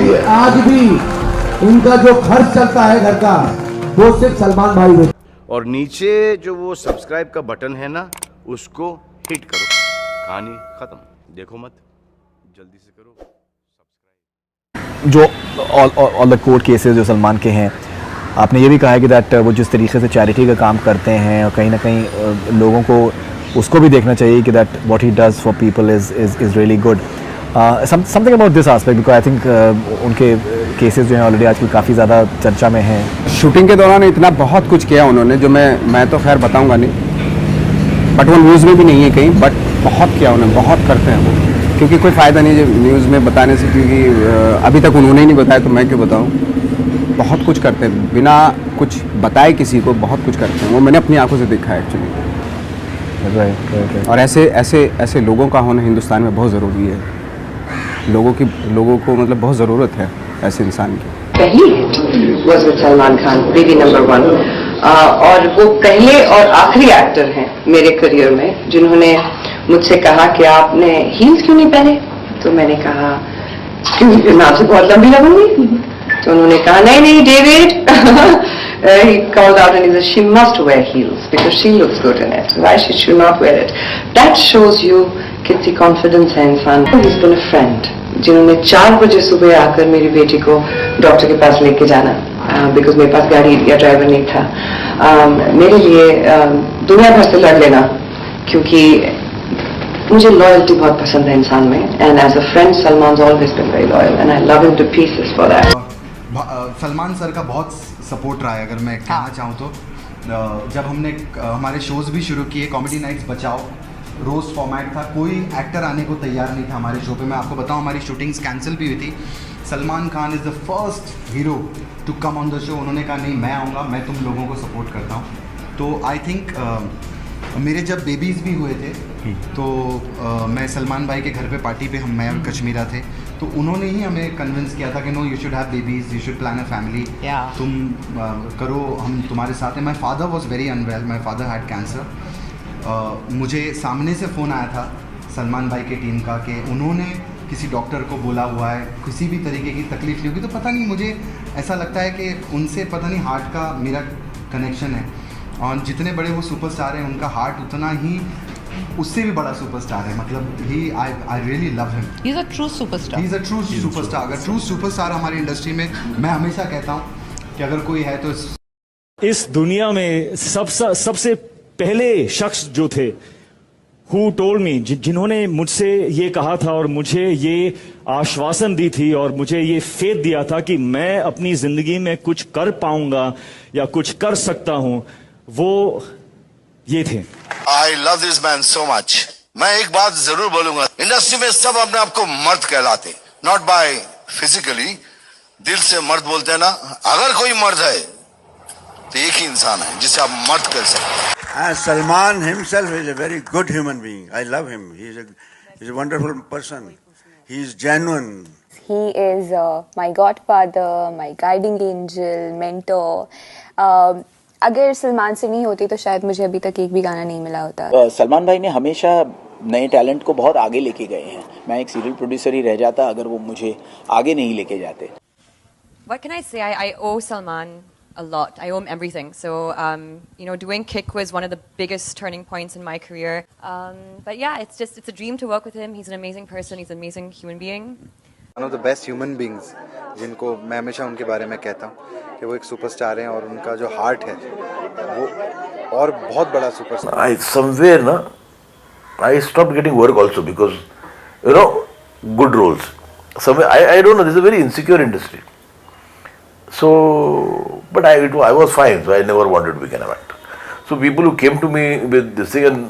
लेकिन आज भी इनका जो खर्च चलता है घर का वो सिर्फ सलमान भाई देते। और नीचे जो वो सब्सक्राइब का बटन है ना, उसको हिट करो। कहानी खत्म। देखो मत, जल्दी से करो सब्सक्राइब। जो ऑल द कोर्ट केसेस जो सलमान के हैं, आपने ये भी कहा है कि दैट वो जिस तरीके से चैरिटी का काम करते हैं और कहीं ना कहीं लोगों को उसको भी देखना चाहिए कि that what he does for people is really good. Something about this aspect, because I think उनके केसेस जो हैं ऑलरेडी आजकल काफ़ी ज़्यादा चर्चा में हैं। शूटिंग के दौरान इतना बहुत कुछ किया उन्होंने जो मैं तो खैर बताऊंगा नहीं, बट वो न्यूज़ में भी नहीं है कहीं, बट बहुत किया उन्होंने, बहुत करते हैं वो, क्योंकि कोई फ़ायदा नहीं है न्यूज़ में बताने से, क्योंकि अभी तक उन्होंने ही नहीं बताया तो मैं क्यों बताऊँ। बहुत कुछ करते हैं बिना कुछ बताए किसी को, बहुत कुछ करते हैं वो, मैंने अपनी आंखों से देखा है एक्चुअली। राइट। और ऐसे लोगों का होना हिंदुस्तान में बहुत ज़रूरी है। लोगों को मतलब बहुत ज़रूरत है ऐसे इंसान की। पहली hit was with Salman Khan, baby number 1, और वो पहले और आखिरी एक्टर हैं मेरे करियर में जिन्होंने मुझसे कहा कि आपने हील्स क्यों नहीं पहने। तो मैंने कहा क्योंकि मैं आपसे बहुत लंबी लगूंगी। तो उन्होंने कहा नहीं David he called out and he said she must wear heels because she looks good in it. Why should she not wear it? That shows you कितनी कॉन्फिडेंस है इंसान। He's been a friend जिन्होंने 4 बजे सुबह आकर मेरी बेटी को डॉक्टर के पास लेके जाना, बिकॉज मेरे पास गाड़ी या ड्राइवर नहीं था, मेरे लिए दुनिया भर से लड़ लेना, क्योंकि मुझे लॉयल्टी बहुत पसंद है इंसान में। And as a friend Salman always been very loyal and I love him to pieces for that. Salman sir का बहुत सपोर्ट रहा है, अगर मैं कहना चाहूँ तो। जब हमने हमारे शोज़ भी शुरू किए, कॉमेडी नाइट्स बचाओ रोज़ फॉर्मेट था, कोई एक्टर आने को तैयार नहीं था हमारे शो पे। मैं आपको बताऊं हमारी शूटिंग्स कैंसिल भी हुई थी। Salman Khan is the first hero to come on the show. उन्होंने कहा नहीं, मैं आऊँगा, मैं तुम लोगों को सपोर्ट करता हूँ। तो आई थिंक मेरे जब बेबीज़ भी हुए थे तो मैं सलमान भाई के घर पे पार्टी पे मैं और कश्मीरा थे, तो उन्होंने ही हमें कन्विंस किया था कि no, you should have babies, you should plan a family, तुम करो, हम तुम्हारे साथ हैं। My father was very unwell, my father had cancer. मुझे सामने से फ़ोन आया था सलमान भाई के टीम का कि उन्होंने किसी डॉक्टर को बोला हुआ है, किसी भी तरीके की तकलीफ नहीं होगी। तो पता नहीं, मुझे ऐसा लगता है कि उनसे पता नहीं हार्ट का मेरा कनेक्शन है, और जितने बड़े वो सुपरस्टार हैं उनका हार्ट उतना ही उससे भी बड़ा सुपरस्टार है। मतलब I really love him. He is a true superstar. He is a true superstar. अगर ट्रू सुपरस्टार हमारी इंडस्ट्री में, मैं हमेशा कहता हूँ कि अगर कोई है तो इस दुनिया में सबसे पहले शख्स जो थे, हु टोल्ड मी, जिन्होंने मुझसे ये कहा था और मुझे ये आश्वासन दी थी और मुझे ये फेथ दिया था कि मैं अपनी जिंदगी में कुछ कर पाऊंगा या कुछ कर सकता हूं, वो ये थे। I love this man so much. मैं एक बात जरूर बोलूंगा, इंडस्ट्री में सब अपने आप को मर्द कहलाते, नॉट बाय फिजिकली, दिल से मर्द बोलते हैं ना। अगर कोई मर्द है तो एक ही इंसान है जिसे आप मर्द कर सकते हैं। Salman himself is a very good human being. I love him. He's a wonderful person. He's genuine. He is my godfather, my guiding angel, mentor. अगर सलमान से नहीं होती तो शायद मुझे अभी तक एक भी गाना नहीं मिला होता। सलमान भाई ने हमेशा नए टैलेंट को बहुत आगे लेके गए हैं। मैं एक सीरियल प्रोड्यूसर ही रह जाता अगर वो मुझे आगे नहीं लेके जाते। What can I say? I owe Salman a lot. I owe him everything. So, doing Kick was one of the biggest turning points in my career. But yeah, it's a dream to work with him. He's an amazing person. He's an amazing human being. One of the best human beings, जिनको मैं हमेशा उनके बारे में कहता हूँ कि वो एक सुपरस्टार हैं, और उनका जो हार्ट है वो और बहुत बड़ा superstar. Somewhere na, I stopped getting work also because good roles. Somewhere I don't know. This is a very insecure industry. So, but I was fine, so I never wanted to become an actor. So people who came to me with this thing, and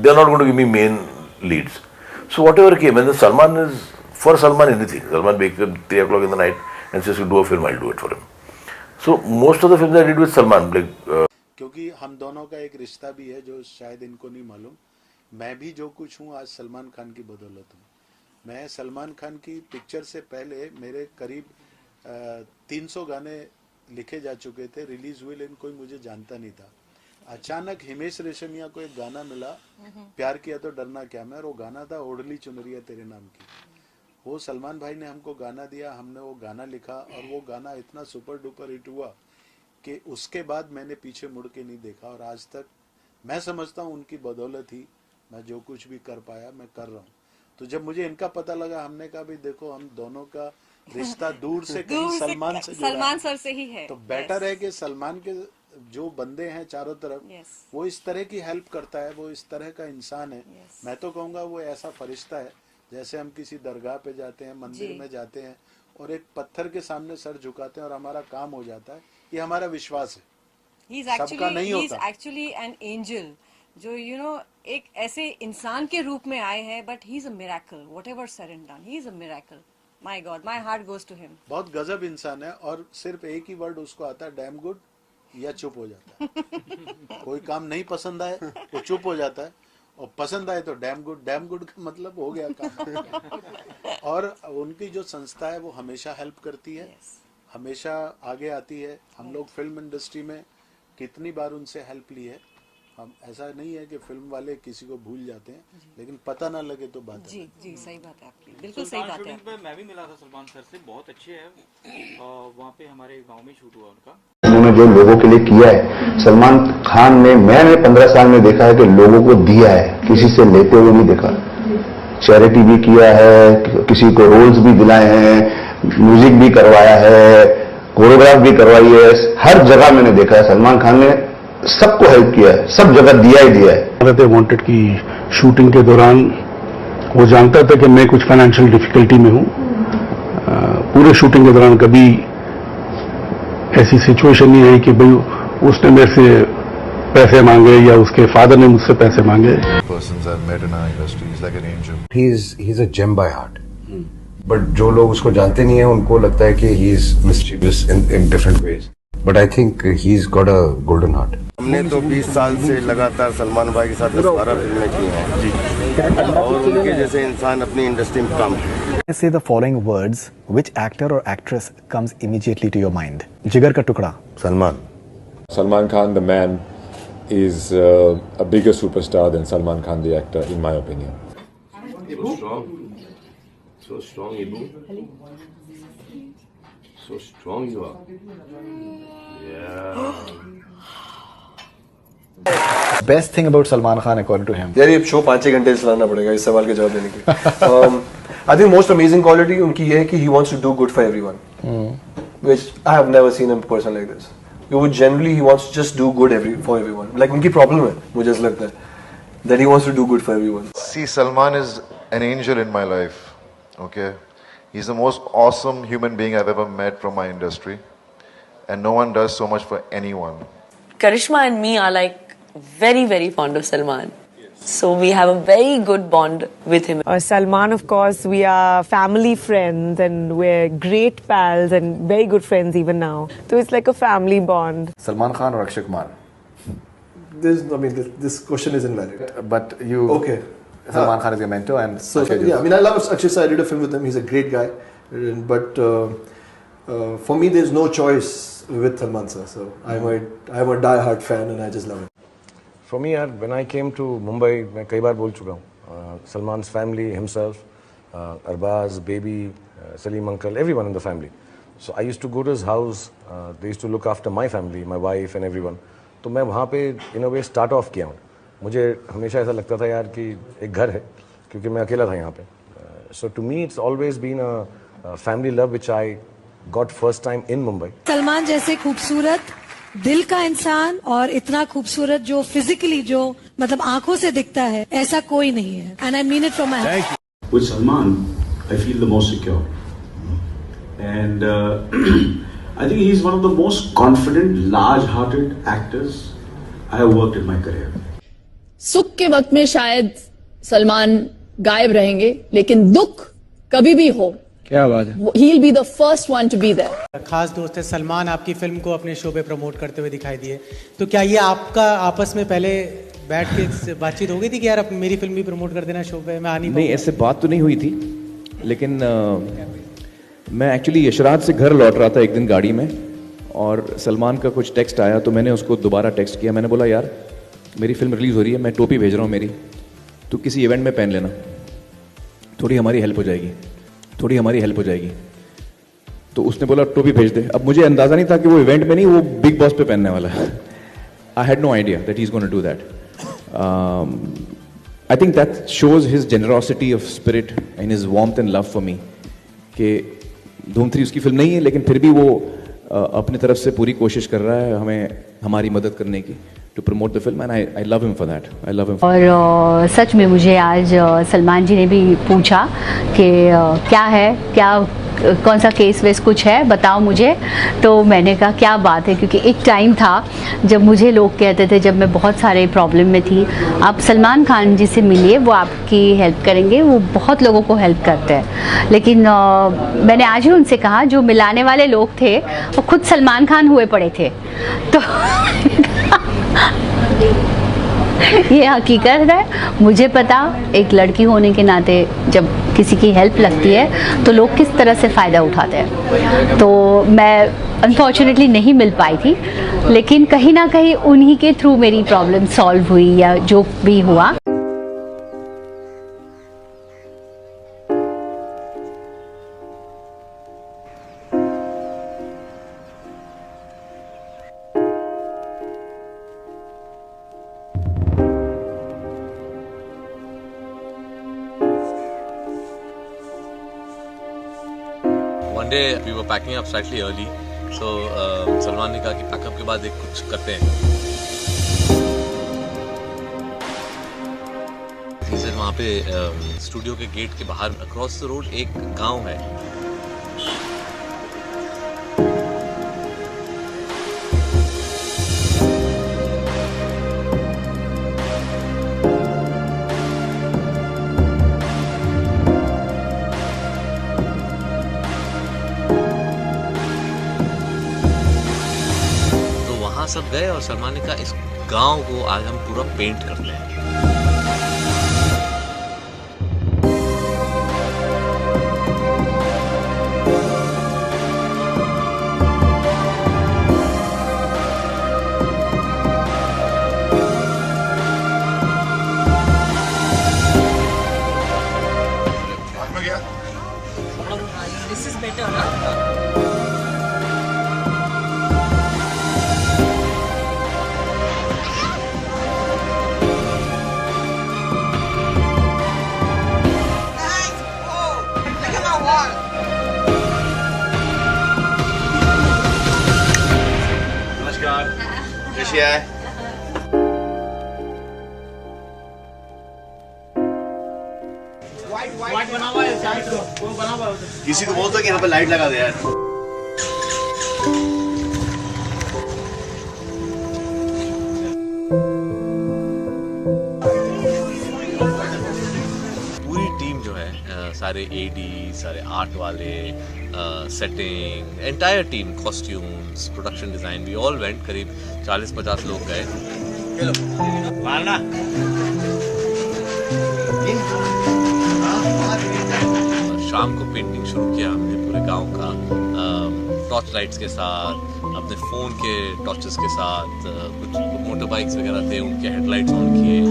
they're not going to give me main leads. So whatever came, and then Salman is, for Salman anything. Salman wakes up 3 o'clock in the night and says, "Do a film," I'll do it for him. So most of the films I did with Salman, like. क्योंकि हम दोनों का एक रिश्ता भी है जो शायद इनको नहीं मालूम। मैं भी जो कुछ हूँ आज सलमान खान की बदौलत हूँ। मैं सलमान खान की पिक्चर से पहले मेरे करीब 300 गाने लिखे जा चुके थे, रिलीज हुए, लेकिन कोई मुझे जानता नहीं था। अचानक हिमेश रेशमिया को एक गाना मिला, प्यार किया तो डरना क्या में, और वो गाना था ओढ़ली चुनरिया तेरे नाम की। वो सलमान भाई ने हमको गाना दिया, हमने वो गाना लिखा और वो गाना इतना सुपर डुपर हिट हुआ कि उसके बाद मैंने पीछे मुड़ के नहीं देखा। और आज तक मैं समझता हूँ उनकी बदौलत ही मैं जो कुछ भी कर पाया मैं कर रहा हूँ। तो जब मुझे इनका पता लगा, हमने कहा भाई देखो हम दोनों का रिश्ता दूर से कहीं सलमान से जुड़ा, सलमान सर से ही है, तो बेटर है कि सलमान के जो बंदे हैं चारों तरफ, वो इस तरह की हेल्प करता है, वो इस तरह का इंसान है। मैं तो कहूँगा वो ऐसा फरिश्ता है, जैसे हम किसी दरगाह पे जाते हैं, मंदिर में जाते हैं और एक पत्थर के सामने सर झुकाते हैं और हमारा काम हो जाता है, ये हमारा विश्वास है। सबका नहीं होता। एक्चुअली एन एंजल जो एक ऐसे इंसान के रूप में आए हैं, but he is a miracle, whatever said and done, he is a miracle. My God, my heart goes to him. बहुत गजब इंसान है और सिर्फ एक ही वर्ड उसको आता है, डैम गुड, या चुप हो जाता है। कोई काम नहीं पसंद आए वो चुप हो जाता है, और पसंद आए तो डैम गुड। डैम गुड का मतलब हो गया काम। और उनकी जो संस्था है वो हमेशा हेल्प करती है, हमेशा आगे आती है। हम लोग फिल्म इंडस्ट्री में कितनी बार उनसे हेल्प ली है। हम ऐसा नहीं है कि फिल्म वाले किसी को भूल जाते हैं, लेकिन पता ना लगे तो बात है। जी सही बात है आपकी, बिल्कुल सही बात है। पे मैं भी मिला था सलमान सर से, बहुत अच्छे हैं। वहाँ पे हमारे गांव में शूट हुआ उनका। उन्होंने जो लोगों के लिए किया है, सलमान खान ने, मैंने 15 साल में देखा है कि लोगों को दिया है, किसी से लेते हुए नहीं देखा। चैरिटी भी किया है, किसी को रोल्स भी दिलाए हैं, म्यूजिक भी करवाया है, कोरियोग्राफ भी करवाई है। हर जगह मैंने देखा है सलमान खान ने सबको हेल्प किया है, सब जगह दिया ही दिया है। दे वांटेड की शूटिंग के दौरान वो जानता था कि मैं कुछ फाइनेंशियल डिफिकल्टी में हूं। पूरे शूटिंग के दौरान कभी ऐसी सिचुएशन नहीं आई कि भाई उसने मेरे से पैसे मांगे या उसके फादर ने मुझसे पैसे मांगे। He's a gem by heart. But जो लोग उसको जानते नहीं है उनको लगता है कि he is mischievous in different ways, but I think he is got a golden heart. हमने तो 20 साल से लगातार सलमान भाई के साथ 10-12 फिल्में की हैं जी, और उनके जैसे इंसान अपनी इंडस्ट्री में काम किया। Say the following words, which actor or actress comes immediately to your mind? जिगर का टुकड़ा। Salman. Salman Khan the man is a bigger superstar than Salman Khan the actor, in my opinion. So strong. So strong, Ibu. So strong you are. Yeah. Best thing about Salman Khan according to him? यार ये show 5-6 घंटे चलाना पड़ेगा इस सवाल के जवाब देने के। I think most amazing quality उनकी ये है कि he wants to do good for everyone, which I have never seen a person like this. You would generally he wants to just do good for everyone. Like उनकी problem है, मुझे ऐसा लगता है that he wants to do good for everyone. See, Salman is an angel in my life. Okay, he's the most awesome human being I've ever met from my industry, and no one does so much for anyone. Karishma and me are like very fond of Salman. So we have a very good bond with him. Salman, of course, we are family friends and we're great pals and very good friends even now. So it's like a family bond. Salman Khan or Akshay Kumar? This question is invalid. But you... Okay. Salman Khan is your mentor and... So, yeah, I mean, I love Akshay, so I did a film with him. He's a great guy. But for me, there's no choice with Salman sir. So I'm a die-hard fan and I just love him. For me, when I came to Mumbai, मैं कई बार बोल चुका हूँ, Salman's family, himself, Arbaz, baby, Salim uncle, everyone in the family. So I used to go to his house. They used to look after my family, my wife and everyone. तो मैं वहाँ पे in a way start off किया हूँ. मुझे हमेशा ऐसा लगता था यार कि एक घर है, क्योंकि मैं अकेला था यहाँ पे. So to me, it's always been a family love which I got first time in Mumbai. Salman जैसे खूबसूरत दिल का इंसान और इतना खूबसूरत जो फिजिकली जो मतलब आंखों से दिखता है, ऐसा कोई नहीं है. And I mean it from my heart. With Salman, I feel the most secure, and I think he's one of the most confident, large-hearted actors I have worked in my career. सुख के वक्त में शायद सलमान गायब रहेंगे, लेकिन दुख कभी भी हो, क्या बात है, he'll be the first one to be there. खास दोस्त है सलमान, आपकी फिल्म को अपने शो पे प्रमोट करते हुए दिखाई दिए, तो क्या ये आपका आपस में पहले बैठ के बातचीत हो गई थी कि यार मेरी फिल्म भी प्रमोट कर देना शो पे, मैं आनी नहीं, ऐसे बात तो नहीं हुई थी, लेकिन मैं एक्चुअली यशराज से घर लौट रहा था एक दिन गाड़ी में, और सलमान का कुछ टेक्स्ट आया, तो मैंने उसको दोबारा टेक्स्ट किया. मैंने बोला यार मेरी फिल्म रिलीज़ हो रही है, मैं टोपी भेज रहा हूँ मेरी, तो किसी इवेंट में पहन लेना, थोड़ी हमारी हेल्प हो जाएगी. थोड़ी हमारी हेल्प हो जाएगी। तो उसने बोला टोपी भेज दे। अब मुझे अंदाजा नहीं था कि वो इवेंट में नहीं, वो बिग बॉस पे पहनने वाला है। I had no idea that he is gonna do that. I think that shows his generosity of spirit and his warmth and love for me. कि धूम 3 उसकी फिल्म नहीं है, लेकिन फिर भी वो अपनी तरफ से पूरी कोशिश कर रहा है हमें हमारी मदद करने की, to promote the film, and I love him for that. I love him. और सच में मुझे आज सलमान जी ने भी पूछा कि क्या है, क्या कौन सा केस वेस कुछ है, बताओ मुझे। तो मैंने कहा क्या बात है, क्योंकि एक टाइम था जब मुझे लोग कहते थे, जब मैं बहुत सारे प्रॉब्लम में थी, आप सलमान खान जी से मिलिए, वो आपकी हेल्प करेंगे, वो बहुत लोगों को हेल्प करते हैं। लेकिन मैंने आज ही उनसे कहा, जो मिलाने वाले लोग थे वो खुद सलमान खान हुए पड़े थे। तो ये हकीकत है। मुझे पता, एक लड़की होने के नाते जब किसी की हेल्प लगती है तो लोग किस तरह से फ़ायदा उठाते हैं। तो मैं अनफॉर्चुनेटली नहीं मिल पाई थी, लेकिन कहीं ना कहीं उन्हीं के थ्रू मेरी प्रॉब्लम सॉल्व हुई, या जो भी हुआ। One day we were packing up slightly early, so Salman ने कहा कि पैकअप के बाद एक कुछ करते हैं। फिर वहाँ पे स्टूडियो के गेट के बाहर अक्रॉस द रोड एक गांव है। सब गए और सलमान ने कहा इस गांव को आज हम पूरा पेंट करते हैं। This is better, huh? कैसी है? व्हाइट बना हुआ है, वो बना हुआ है। किसी को बोल दो कि यहाँ पे लाइट लगा दे यार। पूरी टीम जो है, सारे एडी, सारे आर्ट वाले, setting, entire team, costumes, production design, we all went. करीब 40-50 लोग गए। मारना शाम को पेंटिंग शुरू किया हमने पूरे गांव का, टॉर्च लाइट्स के साथ, अपने फ़ोन के टॉर्चेस के साथ, कुछ मोटर बाइक्स वगैरह थे उनके हेडलाइट्स ऑन किए।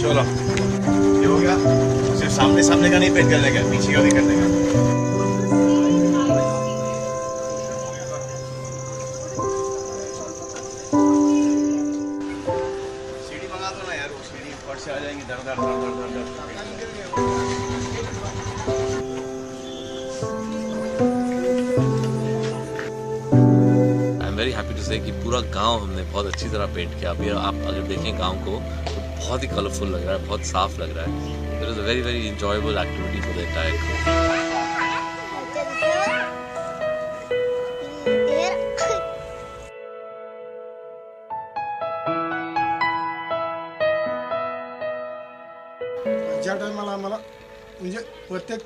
चलो ये हो गया। सिर्फ सामने का नहीं पेंट करने का, पीछे का भी करने का। सीढ़ी मंगा दो ना यार, वो सीढ़ी ऊपर से आ जाएंगी, दर दर दर दर दर दर। वेरी हैप्पी टू से कि पूरा गांव हमने बहुत अच्छी तरह पेंट किया। अभी आप अगर देखें गांव को तो बहुत ही कलरफुल लग रहा है, बहुत साफ लग रहा है। It was a very very enjoyable activity for the entire crew. ज्या टायमाला आम्हाला म्हणजे प्रत्येक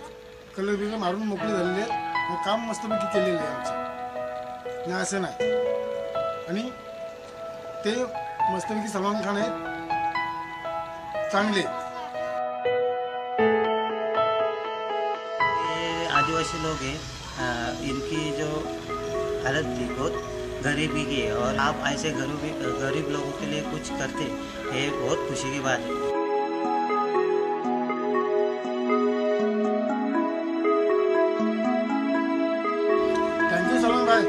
कलर बिलर मारून मोकळे झालेले आहेत, काम मस्तपैकी केलेले आहे आमचं, नाही असं नाही। आणि ते मस्तपैकी सलमान खान आहेत, चांगले। ये आदिवासी लोग हैं, इनकी जो हालत थी बहुत गरीबी की, और आप ऐसे गरीब लोगों के लिए कुछ करते, ये बहुत खुशी की बात है। थैंक यू सलमान भाई।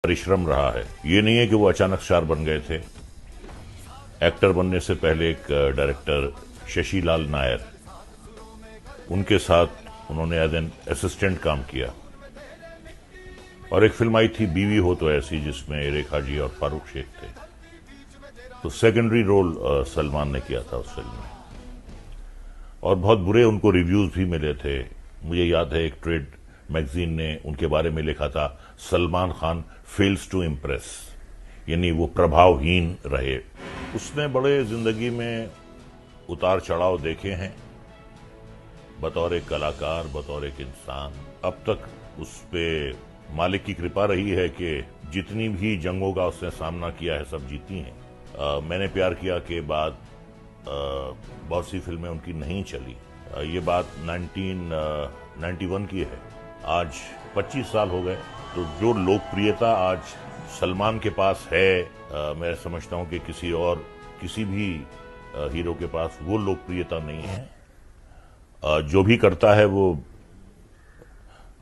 परिश्रम रहा है। ये नहीं है कि वो अचानक स्टार बन गए थे। एक्टर बनने से पहले एक डायरेक्टर शशि लाल नायर, उनके साथ उन्होंने एज एन असिस्टेंट काम किया, और एक फिल्म आई थी बीवी हो तो ऐसी, जिसमें रेखा जी और फारूक शेख थे। तो सेकेंडरी रोल सलमान ने किया था उस फिल्म में, और बहुत बुरे उनको रिव्यूज भी मिले थे। मुझे याद है एक ट्रेड मैगजीन ने उनके बारे में लिखा था, Salman Khan fails to impress, यानी वो प्रभावहीन रहे। उसने बड़े जिंदगी में उतार चढ़ाव देखे हैं, बतौर एक कलाकार, बतौर एक इंसान। अब तक उस पे मालिक की कृपा रही है कि जितनी भी जंगों का उसने सामना किया है सब जीती हैं। मैंने प्यार किया के बाद बहुत सी फिल्में उनकी नहीं चली। ये बात 1991 की है। आज 25 साल हो गए। तो जो लोकप्रियता आज सलमान के पास है, मैं समझता हूं कि किसी भी हीरो के पास वो लोकप्रियता नहीं है। जो भी करता है वो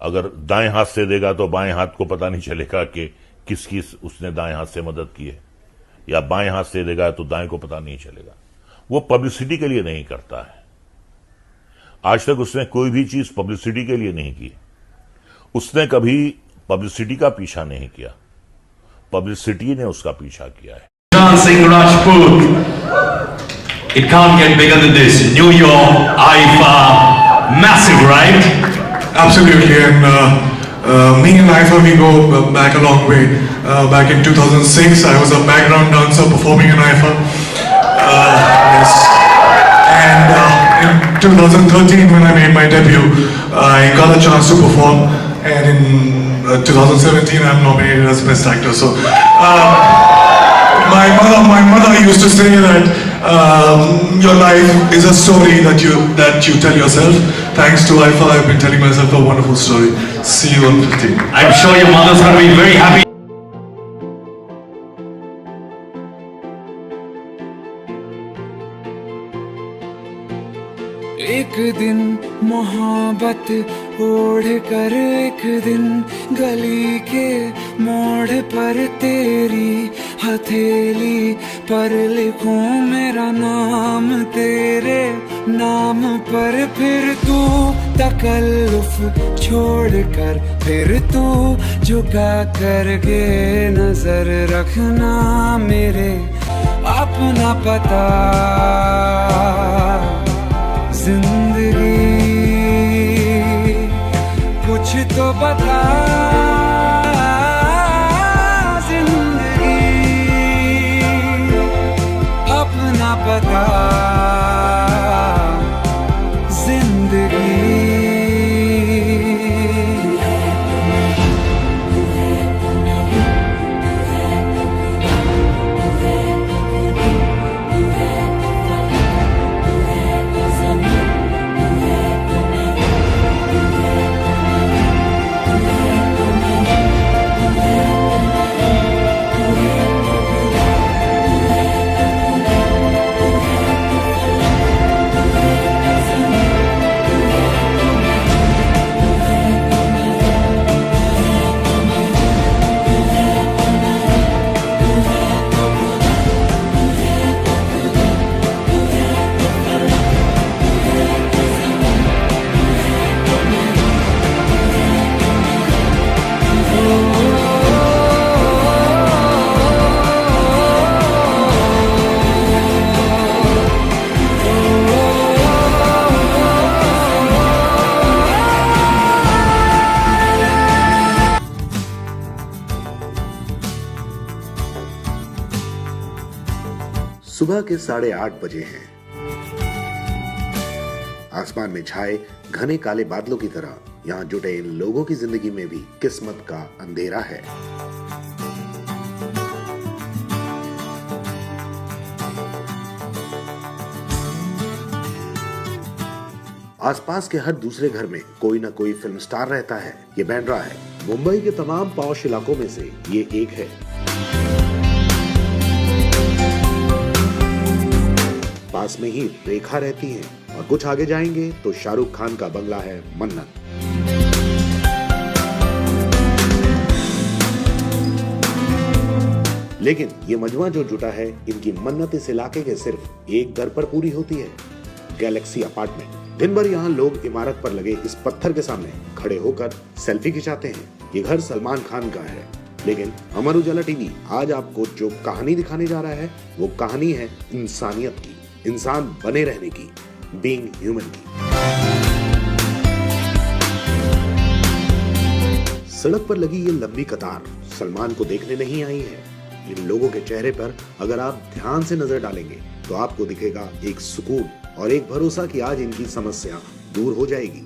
अगर दाएं हाथ से देगा तो बाएं हाथ को पता नहीं चलेगा कि किसकी उसने दाएं हाथ से मदद की है, या बाएं हाथ से देगा तो दाएं को पता नहीं चलेगा। वो पब्लिसिटी के लिए नहीं करता है। आज तक उसने कोई भी चीज पब्लिसिटी के लिए नहीं की। उसने कभी पब्लिसिटी का पीछा नहीं किया, पब्लिसिटी ने उसका पीछा किया है। Sushant Singh Rajput. It can't get bigger than this. New York, IFA, massive, right? Absolutely, and me and IFA, we go back a long way. Back in 2006, I was a background dancer performing in IFA. Yes. And in 2013, when I made my debut, I got a chance to perform, and in 2017, I'm nominated as Best Actor. So, my mother used to say that your life is a story that you tell yourself. Thanks to IFA, I've been telling myself a wonderful story. See you on 15. I'm sure your mother's going to be very happy. एक दिन मोहब्बत ओढ़ कर एक दिन गली के मोड़ पर तेरी हथेली पर लिखूं मेरा नाम तेरे नाम पर। फिर तू तकल्लुफ छोड़ कर, फिर तू झुका करके नजर रखना मेरे अपना पता। जिंदगी कुछ तो बता, जिंदगी अपना पता, जिंदगी। सुबह के 8:30 बजे हैं। आसमान में छाए घने काले बादलों की तरह यहां जुटे इन लोगों की जिंदगी में भी किस्मत का अंधेरा है। आसपास के हर दूसरे घर में कोई ना कोई फिल्म स्टार रहता है। ये बैंड्रा है। मुंबई के तमाम पॉश इलाकों में से ये एक है। पास में ही रेखा रहती है और कुछ आगे जाएंगे तो शाहरुख खान का बंगला है मन्नत। लेकिन ये मजमा जो जुटा है, इनकी मन्नत इस इलाके के सिर्फ एक घर पर पूरी होती है, गैलेक्सी अपार्टमेंट। दिन भर यहाँ लोग इमारत पर लगे इस पत्थर के सामने खड़े होकर सेल्फी खिंचाते हैं। ये घर सलमान खान का है। लेकिन अमर उजाला टीवी आज आपको जो कहानी दिखाने जा रहा है, वो कहानी है इंसानियत की, इंसान बने रहने की, बीइंग ह्यूमन की। सड़क पर लगी ये लंबी कतार सलमान को देखने नहीं आई है। इन लोगों के चेहरे पर अगर आप ध्यान से नजर डालेंगे तो आपको दिखेगा एक सुकून और एक भरोसा कि आज इनकी समस्या दूर हो जाएगी।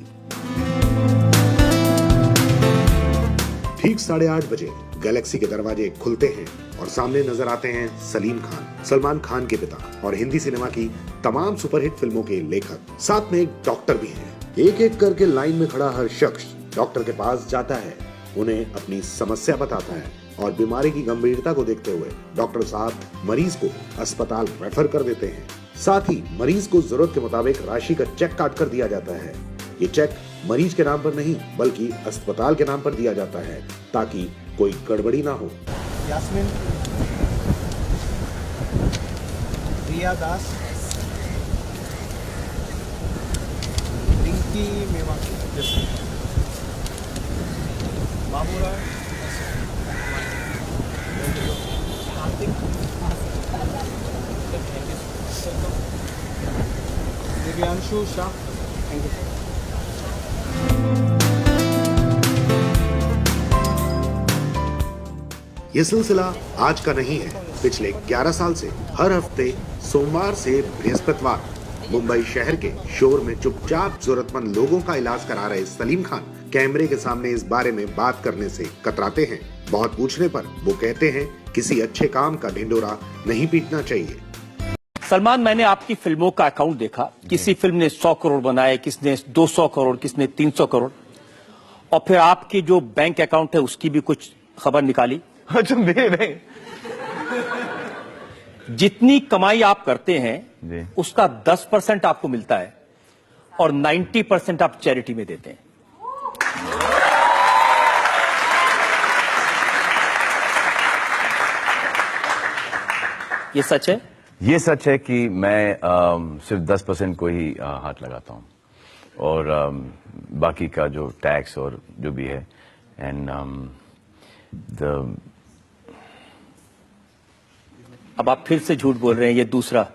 ठीक 8:30 बजे गैलेक्सी के दरवाजे खुलते हैं और सामने नजर आते हैं सलीम खान, सलमान खान के पिता और हिंदी सिनेमा की तमाम सुपरहिट फिल्मों के लेखक। साथ में एक डॉक्टर भी हैं। एक एक करके लाइन में खड़ा हर शख्स डॉक्टर के पास जाता है, उन्हें अपनी समस्या बताता है और बीमारी की गंभीरता को देखते हुए डॉक्टर साहब मरीज को अस्पताल रेफर कर देते हैं। साथ ही मरीज को जरूरत के मुताबिक राशि का चेक काट कर दिया जाता है। ये चेक मरीज के नाम पर नहीं बल्कि अस्पताल के नाम पर दिया जाता है ताकि कोई गड़बड़ी ना हो। यास्मीन, रिया दास, रिंकी मेवाती, बाबूराव, दिव्यांशु शाह, थैंक यू। ये सिलसिला आज का नहीं है। पिछले 11 साल से हर हफ्ते सोमवार से बृहस्पतिवार मुंबई शहर के शोर में चुपचाप जरूरतमंद लोगों का इलाज करा रहे सलीम खान कैमरे के सामने इस बारे में बात करने से कतराते हैं। बहुत पूछने पर वो कहते हैं किसी अच्छे काम का ढिंडोरा नहीं पीटना चाहिए। सलमान, मैंने आपकी फिल्मों का अकाउंट देखा। किसी फिल्म ने 100 करोड़ बनाए, किसने 200 करोड़, किसने 300 करोड़, और फिर आपकी जो बैंक अकाउंट है उसकी भी कुछ खबर निकाली। अच्छा, मेरे जितनी कमाई आप करते हैं उसका 10% आपको मिलता है और 90% आप चैरिटी में देते हैं। ये सच है? ये सच है कि मैं सिर्फ 10% को ही हाथ लगाता हूँ और बाकी का जो टैक्स और जो भी है एंड अब आप फिर से झूठ बोल रहे हैं। ये दूसरा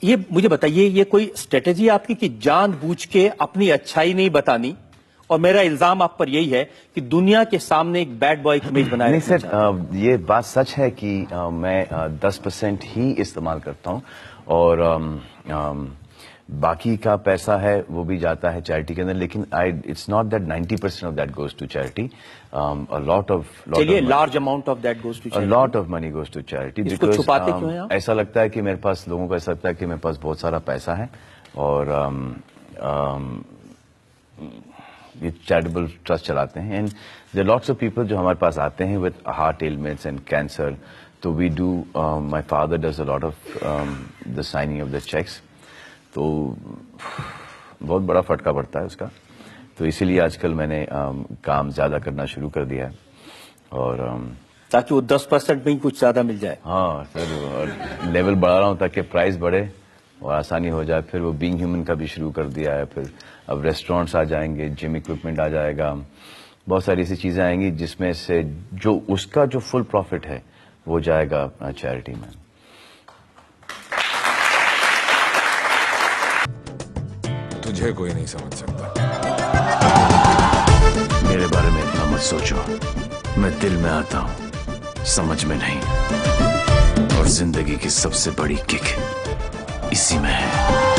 ये मुझे बताइए, ये कोई स्ट्रेटेजी आपकी कि जानबूझ के अपनी अच्छाई नहीं बतानी, और मेरा इल्जाम आप पर यही है कि दुनिया के सामने एक बैड बॉय की इमेज बनाए? नहीं सर, ये बात सच है कि मैं 10% ही इस्तेमाल करता हूँ और बाकी का पैसा है वो भी जाता है चैरिटी के अंदर। लेकिन it's not that 90% of that goes to charity. Large amount of that goes to charity. Lot of money goes to charity. इसको छुपाते क्यों हैं आप? ऐसा लगता है कि मेरे पास, लोगों को ऐसा लगता है कि मेरे पास बहुत सारा पैसा है और ये चैरिटेबल ट्रस्ट चलाते हैं। And there lots of people जो हमारे पास आते हैं with heart ailments and cancer, तो we do, my father does a lot of the signing of the cheques, तो बहुत बड़ा फटका पड़ता है उसका। तो इसीलिए आजकल मैंने काम ज्यादा करना शुरू कर दिया है और ताकि वो 10% में कुछ ज्यादा मिल जाए। हाँ सर, और लेवल बढ़ा रहा हूँ ताकि प्राइस बढ़े और आसानी हो जाए। फिर वो बीइंग ह्यूमन का भी शुरू कर दिया है। फिर अब रेस्टोरेंट्स आ जाएंगे, जिम इक्विपमेंट आ जाएगा, बहुत सारी ऐसी चीजें आएंगी जिसमें से जो उसका जो फुल प्रॉफिट है वो जाएगा चैरिटी में। तुझे कोई नहीं समझ सकता। मेरे बारे में इतना मत सोचो, मैं दिल में आता हूं, समझ में नहीं। और जिंदगी की सबसे बड़ी किक इसी में है।